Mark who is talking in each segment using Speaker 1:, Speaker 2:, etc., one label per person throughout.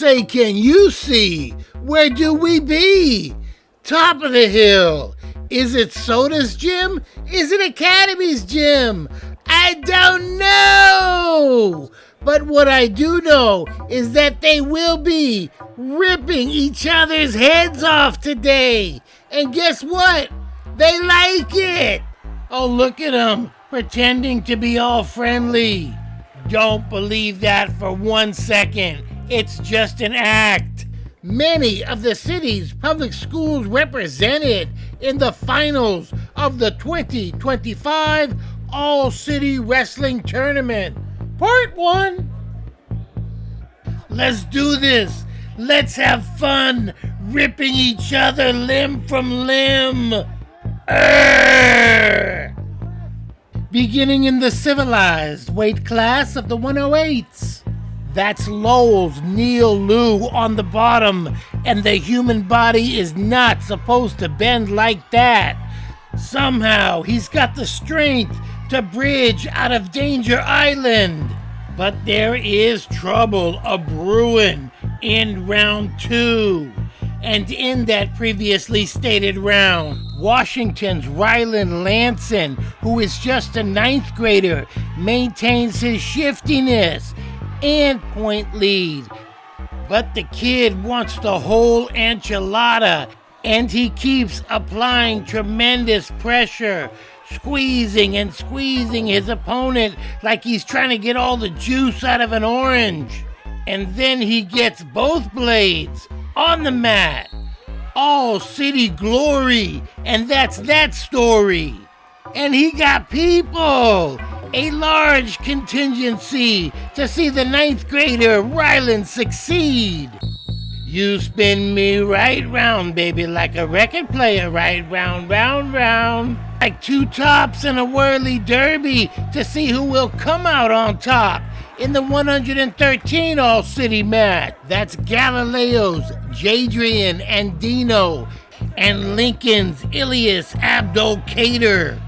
Speaker 1: Say, can you see? Where do we be? Top of the hill. Is it Soda's gym? Is it Academy's gym? I don't know. But what I do know is that they will be ripping each other's heads off today. And guess what? They like it. Oh, look at them, pretending to be all friendly. Don't believe that for 1 second. It's just an act. Many of the city's public schools represented in the finals of the 2025 All-City Wrestling Tournament. Part 1. Let's do this. Let's have fun ripping each other limb from limb. Beginning in the civilized weight class of the 108s. That's Lowell's Neil Lou on the bottom, and the human body is not supposed to bend like that. Somehow he's got the strength to bridge out of Danger Island. But there is trouble a-brewing in round 2. And in that previously stated round, Washington's Rylan Lanson, who is just a 9th grader, maintains his shiftiness and point lead. But the kid wants the whole enchilada, and he keeps applying tremendous pressure, squeezing and squeezing his opponent like he's trying to get all the juice out of an orange. And then he gets both blades on the mat. All city glory, and that's that story. And he got people, a large contingency, to see the 9th grader Rylan succeed. You spin me right round, baby, like a record player, right round, round, round. Like 2 tops and a whirly derby to see who will come out on top in the 113 All-City match. That's Galileo's Jadrian and Dino and Lincoln's Ilias Abdulkader.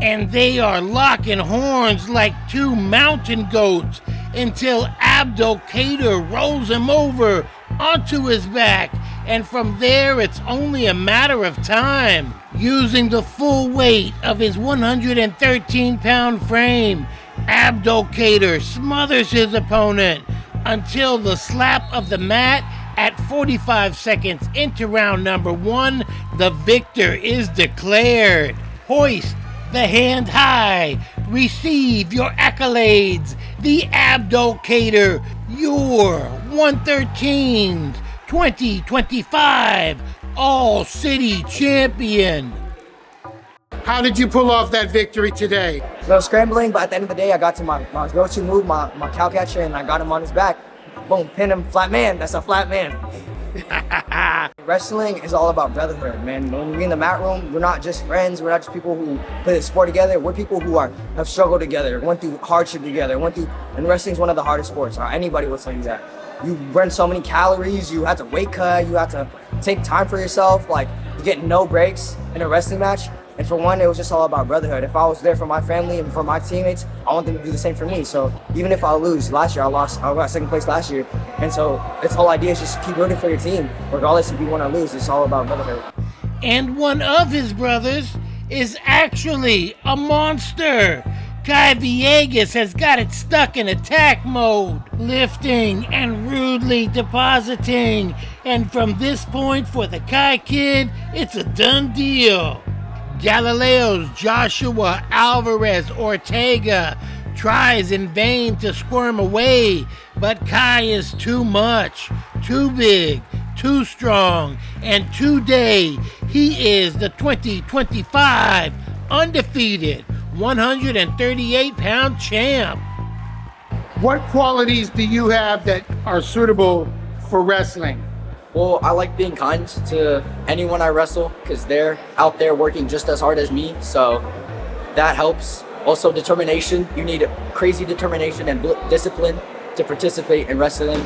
Speaker 1: And they are locking horns like 2 mountain goats until Abdulkader rolls him over onto his back, and from there it's only a matter of time. Using the full weight of his 113-pound frame, Abdulkader smothers his opponent until the slap of the mat at 45 seconds into round number 1, the victor is declared. Hoist the hand high, receive your accolades, the Abdulkader, your 113's 2025 All-City Champion. How did you pull off that victory today?
Speaker 2: So scrambling, but at the end of the day, I got to my go-to move, my cow catcher, and I got him on his back. Boom, pin him, flat man. That's a flat man. Wrestling is all about brotherhood, man. When we're in the mat room, we're not just friends. We're not just people who play the sport together. We're people who have struggled together, went through hardship together, and wrestling is one of the hardest sports. Anybody will tell you that. You burn so many calories. You have to weight cut. You have to take time for yourself. Like, you get no breaks in a wrestling match. And for one, it was just all about brotherhood. If I was there for my family and for my teammates, I want them to do the same for me. So even if I lose, last year I got 2nd place last year. And so its whole idea is just keep rooting for your team. Regardless if you win or lose, it's all about brotherhood.
Speaker 1: And one of his brothers is actually a monster. Kai Villegas has got it stuck in attack mode, lifting and rudely depositing. And from this point for the Kai kid, it's a done deal. Galileo's Joshua Alvarez Ortega tries in vain to squirm away, but Kai is too much, too big, too strong, and today he is the 2025 undefeated 138-pound champ.
Speaker 3: What qualities do you have that are suitable for wrestling?
Speaker 2: Well, I like being kind to anyone I wrestle because they're out there working just as hard as me, so that helps. Also, determination. You need crazy determination and discipline to participate in wrestling.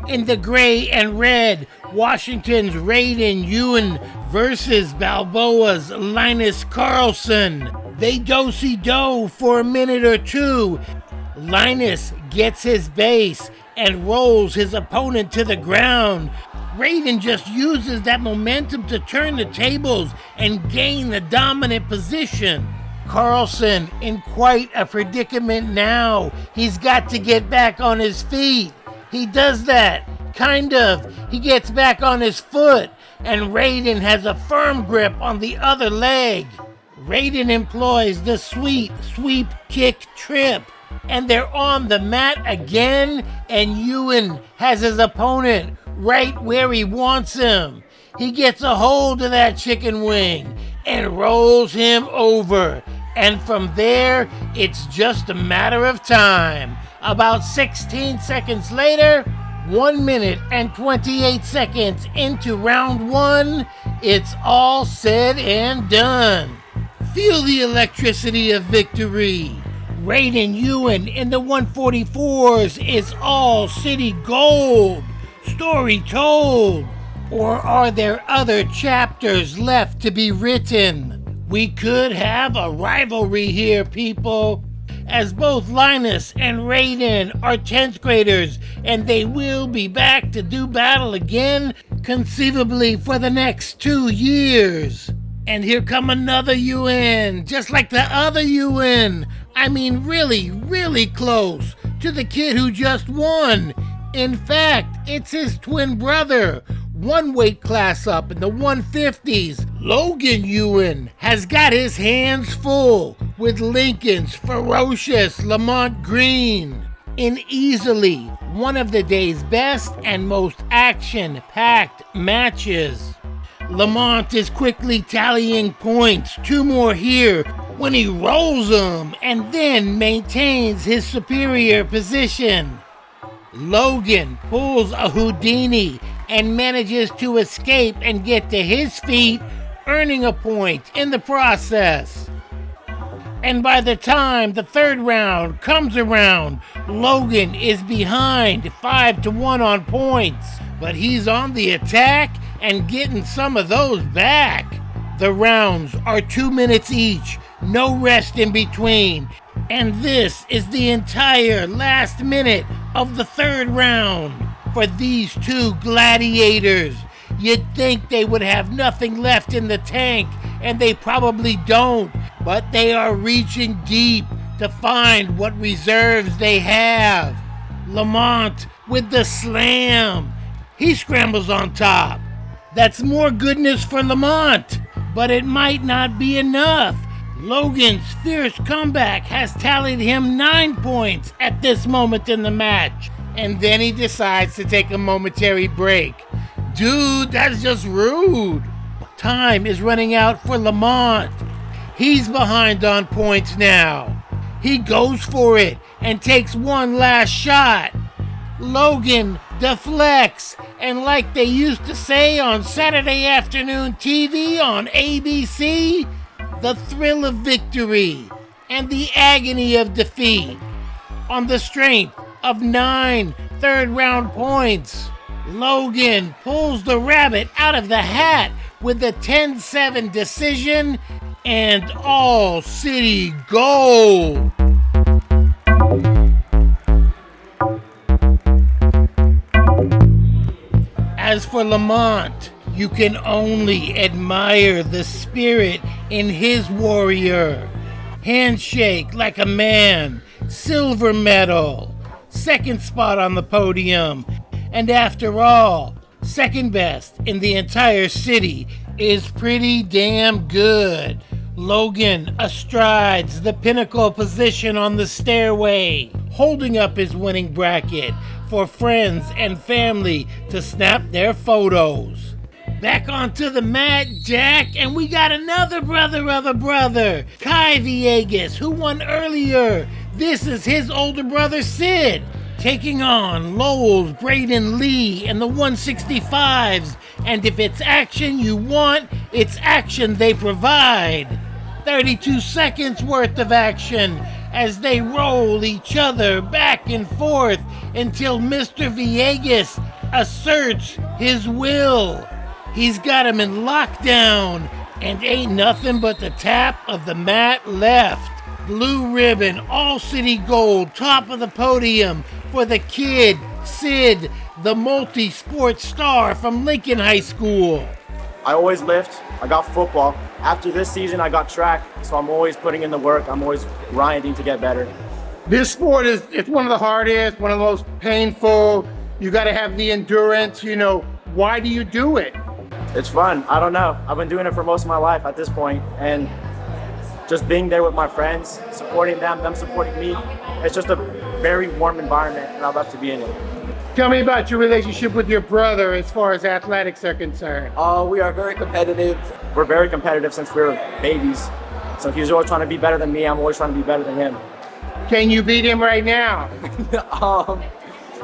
Speaker 1: In the gray and red, Washington's Raiden Ewan versus Balboa's Linus Carlson. They do-si-do for a minute or two. Linus gets his base and rolls his opponent to the ground. Raiden just uses that momentum to turn the tables and gain the dominant position. Carlson in quite a predicament now. He's got to get back on his feet. He does that, kind of. He gets back on his foot, and Raiden has a firm grip on the other leg. Raiden employs the sweep, kick, trip, and they're on the mat again, and Ewan has his opponent right where he wants him. He gets a hold of that chicken wing and rolls him over. And from there, it's just a matter of time. About 16 seconds later, 1 minute and 28 seconds into round one, it's all said and done. Feel the electricity of victory. Raiden Ewan in the 144s is all city gold. Story told. Or are there other chapters left to be written? We could have a rivalry here, people, as both Linus and Raiden are 10th graders, and they will be back to do battle again, conceivably for the next 2 years. And here come another UN, just like the other UN. I mean, really, really close to the kid who just won. In fact, it's his twin brother, one weight class up in the 150s. Logan Ewan has got his hands full with Lincoln's ferocious Lamont Green in easily one of the day's best and most action-packed matches. Lamont is quickly tallying points, 2 more here, when he rolls them and then maintains his superior position. Logan pulls a Houdini and manages to escape and get to his feet, earning a point in the process. And by the time the third round comes around, Logan is behind 5-1 on points, but he's on the attack and getting some of those back. The rounds are 2 minutes each, no rest in between, and this is the entire last minute of the third round. For these two gladiators, you'd think they would have nothing left in the tank, and they probably don't, but they are reaching deep to find what reserves they have. Lamont with the slam. He scrambles on top. That's more goodness for Lamont, but it might not be enough. Logan's fierce comeback has tallied him 9 points at this moment in the match, and then he decides to take a momentary break. Dude, that's just rude. Time is running out for Lamont. He's behind on points now. He goes for it and takes one last shot. Logan deflects, and like they used to say on Saturday afternoon TV on ABC, the thrill of victory and the agony of defeat. On the strength of 9 third-round points, Logan pulls the rabbit out of the hat with a 10-7 decision and all city gold. As for Lamont, you can only admire the spirit in his warrior. Handshake like a man, silver medal, second spot on the podium, and after all, second best in the entire city is pretty damn good. Logan astrides the pinnacle position on the stairway, holding up his winning bracket for friends and family to snap their photos. Back onto the mat, Jack, and we got another brother of a brother, Kai Villegas, who won earlier. This is his older brother, Sid, taking on Lowell's Braden Lee in the 165s. And if it's action you want, it's action they provide. 32 seconds worth of action as they roll each other back and forth until Mr. Villegas asserts his will. He's got him in lockdown, and ain't nothing but the tap of the mat left. Blue ribbon, all city gold, top of the podium for the kid Sid, the multi-sport star from Lincoln High School.
Speaker 4: I always lift. I got football. After this season, I got track. So I'm always putting in the work. I'm always grinding to get better.
Speaker 3: This sport it's one of the hardest, one of the most painful. You got to have the endurance. Why do you do it?
Speaker 4: It's fun. I don't know. I've been doing it for most of my life at this point, and just being there with my friends, supporting them supporting me. It's just a very warm environment, and I love to be in it.
Speaker 3: Tell me about your relationship with your brother as far as athletics are concerned.
Speaker 2: We are very competitive.
Speaker 4: We're very competitive since we were babies. So he's always trying to be better than me. I'm always trying to be better than him.
Speaker 3: Can you beat him right now?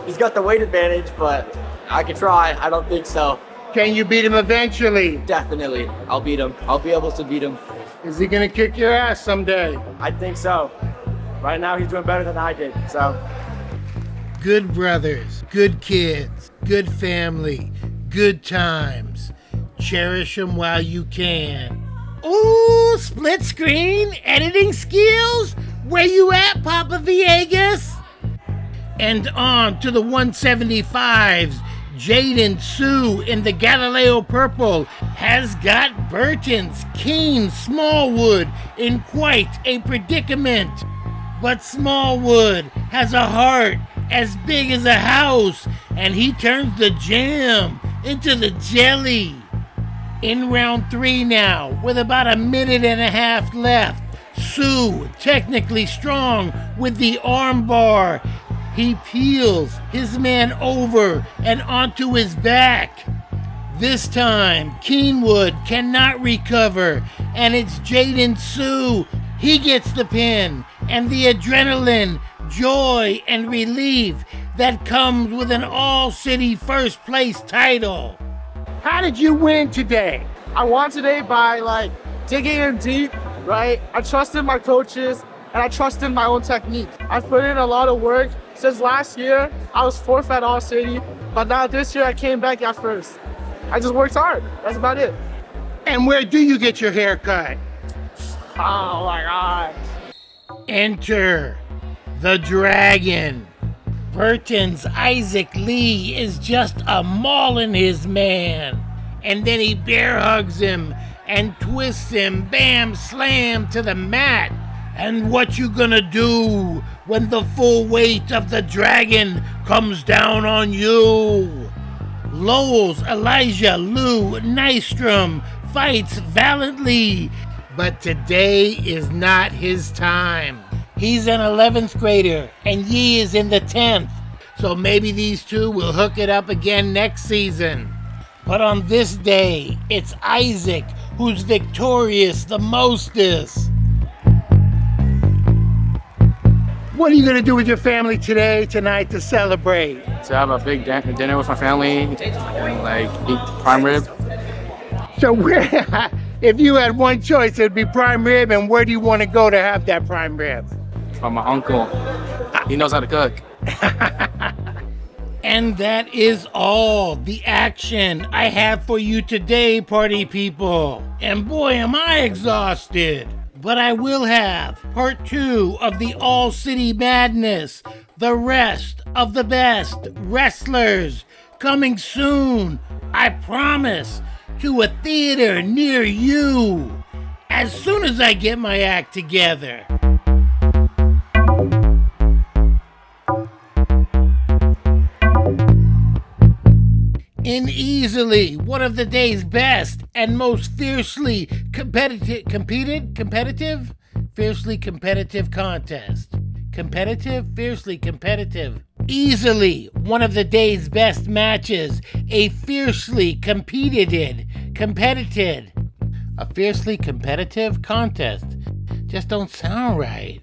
Speaker 2: He's got the weight advantage, but I can try. I don't think so.
Speaker 3: Can you beat him eventually?
Speaker 2: Definitely. I'll beat him. I'll be able to beat him.
Speaker 3: Is he gonna kick your ass someday?
Speaker 4: I think so. Right now he's doing better than I did, so.
Speaker 1: Good brothers, good kids, good family, good times. Cherish them while you can. Ooh, split screen, editing skills? Where you at, Papa Villegas? And on to the 175s. Jaden Sue in the Galileo Purple has got Burton's Keen Smallwood in quite a predicament. But Smallwood has a heart as big as a house, and he turns the jam into the jelly. In round 3 now, with about a minute and a half left, Sue, technically strong with the arm bar. He peels his man over and onto his back. This time, Keenwood cannot recover, and it's Jaden Sue. He gets the pin, and the adrenaline, joy, and relief that comes with an all-city first place title.
Speaker 3: How did you win today?
Speaker 5: I won today by digging in deep, right? I trusted my coaches and I trusted my own technique. I've put in a lot of work. Since last year, I was 4th at All City, but now this year I came back at 1st. I just worked hard. That's about it.
Speaker 3: And where do you get your hair cut?
Speaker 5: Oh my God.
Speaker 1: Enter the Dragon. Burton's Isaac Lee is just a mauling his man. And then he bear hugs him and twists him, bam, slam to the mat. And what you gonna do when the full weight of the Dragon comes down on you? Lowell's Elijah Lou Nystrom fights valiantly, but today is not his time. He's an 11th grader, and Yee is in the 10th, so maybe these two will hook it up again next season. But on this day, it's Isaac who's victorious the mostest.
Speaker 3: What are you gonna do with your family tonight to celebrate?
Speaker 6: To have a big dinner with my family and eat prime rib.
Speaker 3: So where, if you had one choice, it'd be prime rib, and where do you want to go to have that prime rib?
Speaker 6: From my uncle. He knows how to cook.
Speaker 1: And that is all the action I have for you today, party people. And boy, am I exhausted. But I will have part 2 of the All-City Madness, the rest of the best wrestlers, coming soon, I promise, to a theater near you, as soon as I get my act together. In easily one of the day's best and most fiercely competitive contest. Fiercely competitive. Easily one of the day's best matches. A fiercely competitive contest. Just don't sound right.